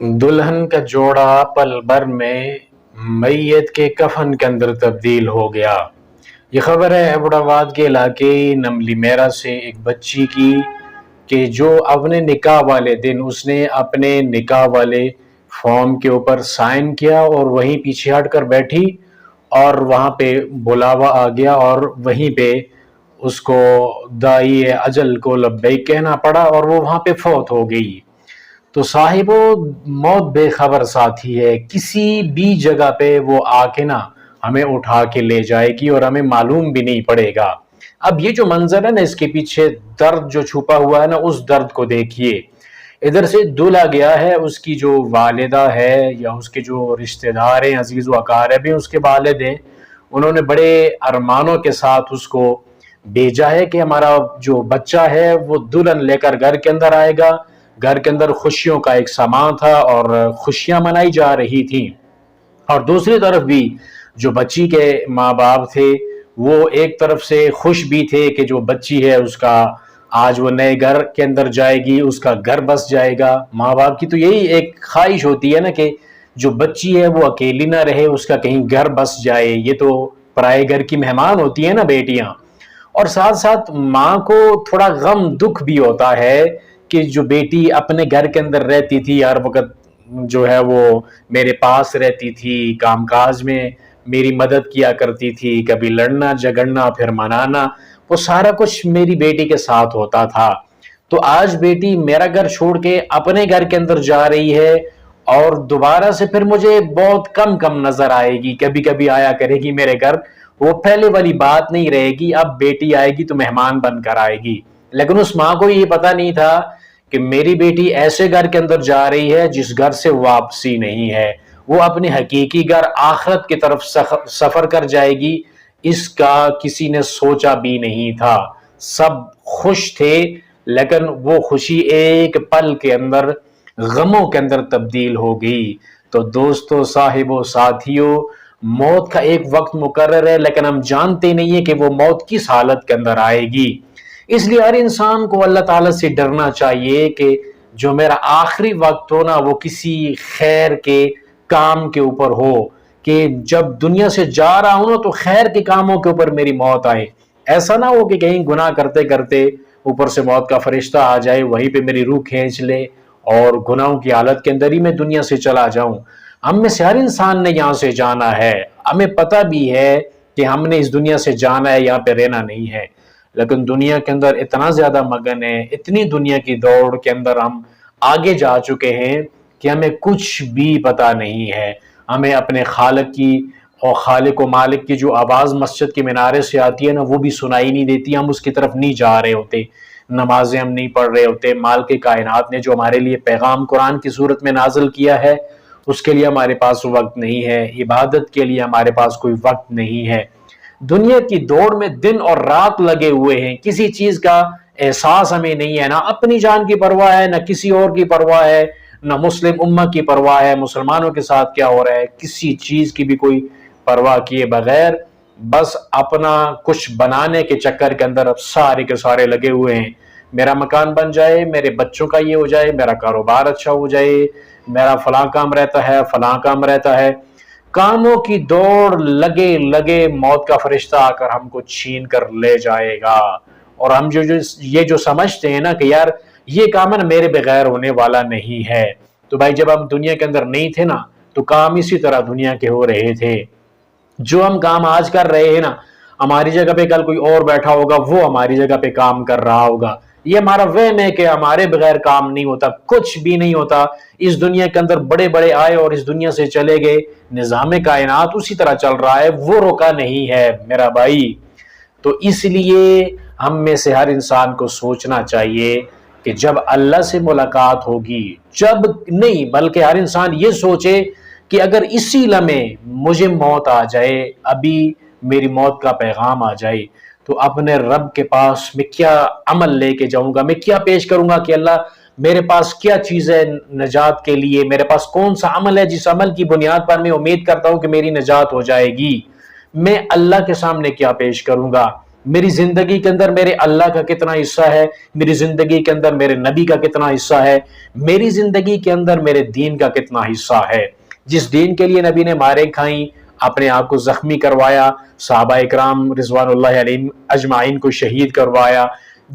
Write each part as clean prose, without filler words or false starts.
दुल्हन का जोड़ा पल भर में मैयत के कफन के अंदर तब्दील हो गया। ये खबर है एबटाबाद के इलाके नमली मेरा से एक बच्ची की कि जो अपने निकाह वाले दिन उसने अपने निकाह वाले फॉर्म के ऊपर साइन किया और वहीं पीछे हट कर बैठी और वहाँ पे बुलावा आ गया और वहीं पे उसको दाई अजल को लब्बैक कहना पड़ा और वो वहाँ पे फौत हो गई। तो साहिबो, मौत बेखबर साथी है, किसी भी जगह पे वो आके ना हमें उठा के ले जाएगी और हमें मालूम भी नहीं पड़ेगा। अब ये जो मंजर है ना, इसके पीछे दर्द जो छुपा हुआ है ना, उस दर्द को देखिए। इधर से दूल्हा गया है, उसकी जो वालिदा है या उसके जो रिश्तेदार हैं, अजीज व अकारब हैं, उसके वालिद हैं, उन्होंने बड़े अरमानों के साथ उसको भेजा है कि हमारा जो बच्चा है वो दुल्हन लेकर घर के अंदर आएगा। घर के अंदर खुशियों का एक समा था और खुशियां मनाई जा रही थी। और दूसरी तरफ भी जो बच्ची के माँ बाप थे वो एक तरफ से खुश भी थे कि जो बच्ची है उसका आज वो नए घर के अंदर जाएगी, उसका घर बस जाएगा। माँ बाप की तो यही एक ख्वाहिश होती है ना कि जो बच्ची है वो अकेली ना रहे, उसका कहीं घर बस जाए। ये तो पराए घर की मेहमान होती है ना बेटियां। और साथ साथ माँ को थोड़ा गम दुख भी होता है कि जो बेटी अपने घर के अंदर रहती थी हर वक्त जो है वो मेरे पास रहती थी, कामकाज में मेरी मदद किया करती थी, कभी लड़ना झगड़ना फिर मनाना, वो सारा कुछ मेरी बेटी के साथ होता था। तो आज बेटी मेरा घर छोड़ के अपने घर के अंदर जा रही है और दोबारा से फिर मुझे बहुत कम कम नजर आएगी, कभी कभी आया करेगी मेरे घर। वो पहले वाली बात नहीं रहेगी, अब बेटी आएगी तो मेहमान बनकर आएगी। लेकिन उस माँ को ये पता नहीं था कि मेरी बेटी ऐसे घर के अंदर जा रही है जिस घर से वापसी नहीं है, वो अपने हकीकी घर आखिरत की तरफ सफर कर जाएगी। इसका किसी ने सोचा भी नहीं था। सब खुश थे, लेकिन वो खुशी एक पल के अंदर गमों के अंदर तब्दील हो गई। तो दोस्तों, साहिबों, साथियों, मौत का एक वक्त मुकर्रर है, लेकिन हम जानते नहीं है कि वो मौत किस हालत के अंदर आएगी। इसलिए हर इंसान को अल्लाह ताला से डरना चाहिए कि जो मेरा आखिरी वक्त हो ना वो किसी खैर के काम के ऊपर हो, कि जब दुनिया से जा रहा हूं ना तो खैर के कामों के ऊपर मेरी मौत आए। ऐसा ना हो कि कहीं गुनाह करते करते ऊपर से मौत का फरिश्ता आ जाए, वहीं पे मेरी रूह खींच ले और गुनाहों की हालत के अंदर ही मैं दुनिया से चला जाऊं। हम में से हर इंसान ने यहाँ से जाना है, हमें पता भी है कि हमने इस दुनिया से जाना है, यहाँ पे रहना नहीं है। लेकिन दुनिया के अंदर इतना ज्यादा मगन है, इतनी दुनिया की दौड़ के अंदर हम आगे जा चुके हैं कि हमें कुछ भी पता नहीं है। हमें अपने खालिक की और खालिक व मालिक की जो आवाज़ मस्जिद के मीनारे से आती है ना, वो भी सुनाई नहीं देती। हम उसकी तरफ नहीं जा रहे होते, नमाजें हम नहीं पढ़ रहे होते। माल के कायनात ने जो हमारे लिए पैगाम कुरान की सूरत में नाजिल किया है उसके लिए हमारे पास वक्त नहीं है, इबादत के लिए हमारे पास कोई वक्त नहीं है। दुनिया की दौड़ में दिन और रात लगे हुए हैं, किसी चीज का एहसास हमें नहीं है, ना अपनी जान की परवाह है, ना किसी और की परवाह है, ना मुस्लिम उम्मा की परवाह है, मुसलमानों के साथ क्या हो रहा है, किसी चीज की भी कोई परवाह किए बगैर बस अपना कुछ बनाने के चक्कर के अंदर अब सारे के सारे लगे हुए हैं। मेरा मकान बन जाए, मेरे बच्चों का ये हो जाए, मेरा कारोबार अच्छा हो जाए, मेरा फलां काम रहता है, फलां काम रहता है। कामों की दौड़ लगे लगे मौत का फरिश्ता आकर हमको छीन कर ले जाएगा। और हम जो जो ये जो समझते हैं ना कि यार ये काम है ना मेरे बगैर होने वाला नहीं है, तो भाई जब हम दुनिया के अंदर नहीं थे ना तो काम इसी तरह दुनिया के हो रहे थे। जो हम काम आज कर रहे हैं ना, हमारी जगह पे कल कोई और बैठा होगा, वो हमारी जगह पे काम कर रहा होगा। ये हमारा वहम है कि हमारे बगैर काम नहीं होता, कुछ भी नहीं होता। इस दुनिया के अंदर बड़े बड़े आए और इस दुनिया से चले गए, निजाम कायनात उसी तरह चल रहा है, वो रुका नहीं है मेरा भाई। तो इसलिए हम में से हर इंसान को सोचना चाहिए कि जब अल्लाह से मुलाकात होगी, जब नहीं बल्कि हर इंसान ये सोचे कि अगर इसी लम्हे मुझे मौत आ जाए, अभी मेरी मौत का पैगाम आ जाए, तो अपने रब के पास मैं क्या अमल लेके जाऊंगा, मैं क्या पेश करूंगा कि अल्लाह मेरे पास क्या चीज़ है नजात के लिए, मेरे पास कौन सा अमल है जिस अमल की बुनियाद पर मैं उम्मीद करता हूं कि मेरी नजात हो जाएगी। मैं अल्लाह के सामने क्या पेश करूंगा। میری زندگی کے اندر میرے اللہ کا کتنا حصہ ہے، میری زندگی کے اندر میرے نبی کا کتنا حصہ ہے، میری زندگی کے اندر میرے دین کا کتنا حصہ ہے۔ جس دین کے لیے نبی نے مارے کھائیں، اپنے آپ کو زخمی کروایا، صحابہ اکرام رضوان اللہ علیہم اجمعین کو شہید کروایا،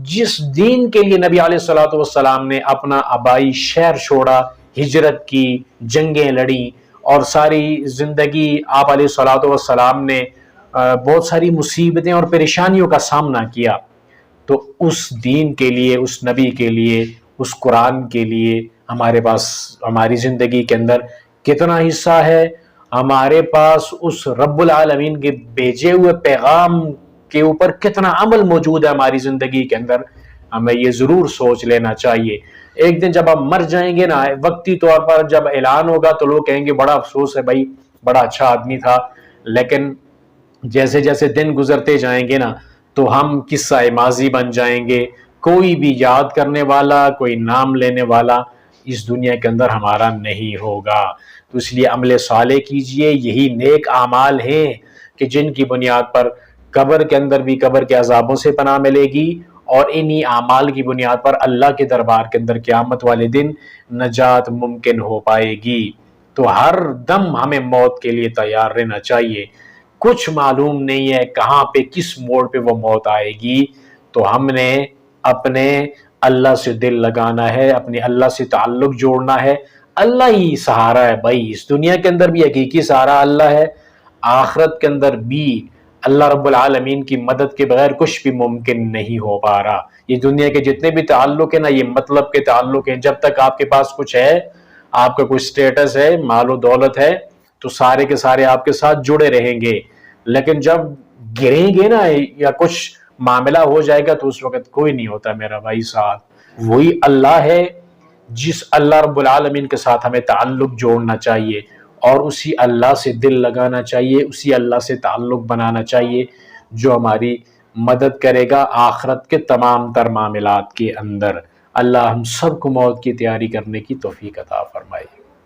جس دین کے لیے نبی علیہ الصلوۃ والسلام نے اپنا آبائی شہر چھوڑا، ہجرت کی، جنگیں لڑیں، اور ساری زندگی آپ علیہ الصلوۃ والسلام نے بہت ساری مصیبتیں اور پریشانیوں کا سامنا کیا، تو اس دین کے لیے، اس نبی کے لیے، اس قرآن کے لیے ہمارے پاس ہماری زندگی کے اندر کتنا حصہ ہے؟ ہمارے پاس اس رب العالمین کے بھیجے ہوئے پیغام کے اوپر کتنا عمل موجود ہے ہماری زندگی کے اندر؟ ہمیں یہ ضرور سوچ لینا چاہیے۔ ایک دن جب ہم مر جائیں گے نا، وقتی طور پر جب اعلان ہوگا تو لوگ کہیں گے بڑا افسوس ہے بھائی، بڑا اچھا آدمی تھا، لیکن جیسے جیسے دن گزرتے جائیں گے نا تو ہم قصہ ماضی بن جائیں گے، کوئی بھی یاد کرنے والا، کوئی نام لینے والا اس دنیا کے اندر ہمارا نہیں ہوگا۔ تو اس لیے عمل صالح کیجئے، یہی نیک اعمال ہیں کہ جن کی بنیاد پر قبر کے اندر بھی قبر کے عذابوں سے پناہ ملے گی، اور انہی اعمال کی بنیاد پر اللہ کے دربار کے اندر قیامت والے دن نجات ممکن ہو پائے گی۔ تو ہر دم ہمیں موت کے لیے تیار رہنا چاہیے، کچھ معلوم نہیں ہے کہاں پہ کس موڑ پہ وہ موت آئے گی، تو ہم نے اپنے اللہ سے دل لگانا ہے، اپنے اللہ سے تعلق جوڑنا ہے۔ اللہ ہی سہارا ہے بھائی، اس دنیا کے اندر بھی حقیقی سہارا اللہ ہے، آخرت کے اندر بھی اللہ رب العالمین کی مدد کے بغیر کچھ بھی ممکن نہیں ہو پا رہا۔ یہ دنیا کے جتنے بھی تعلق ہیں نا، یہ مطلب کے تعلق ہیں، جب تک آپ کے پاس کچھ ہے، آپ کا کوئی سٹیٹس ہے، مال و دولت ہے، تو سارے کے سارے آپ کے ساتھ جڑے رہیں گے، لیکن جب گریں گے نا یا کچھ معاملہ ہو جائے گا تو اس وقت کوئی نہیں ہوتا میرا بھائی ساتھ۔ وہی اللہ ہے جس اللہ رب العالمین کے ساتھ ہمیں تعلق جوڑنا چاہیے، اور اسی اللہ سے دل لگانا چاہیے، اسی اللہ سے تعلق بنانا چاہیے جو ہماری مدد کرے گا آخرت کے تمام تر معاملات کے اندر۔ اللہ ہم سب کو موت کی تیاری کرنے کی توفیق عطا فرمائے۔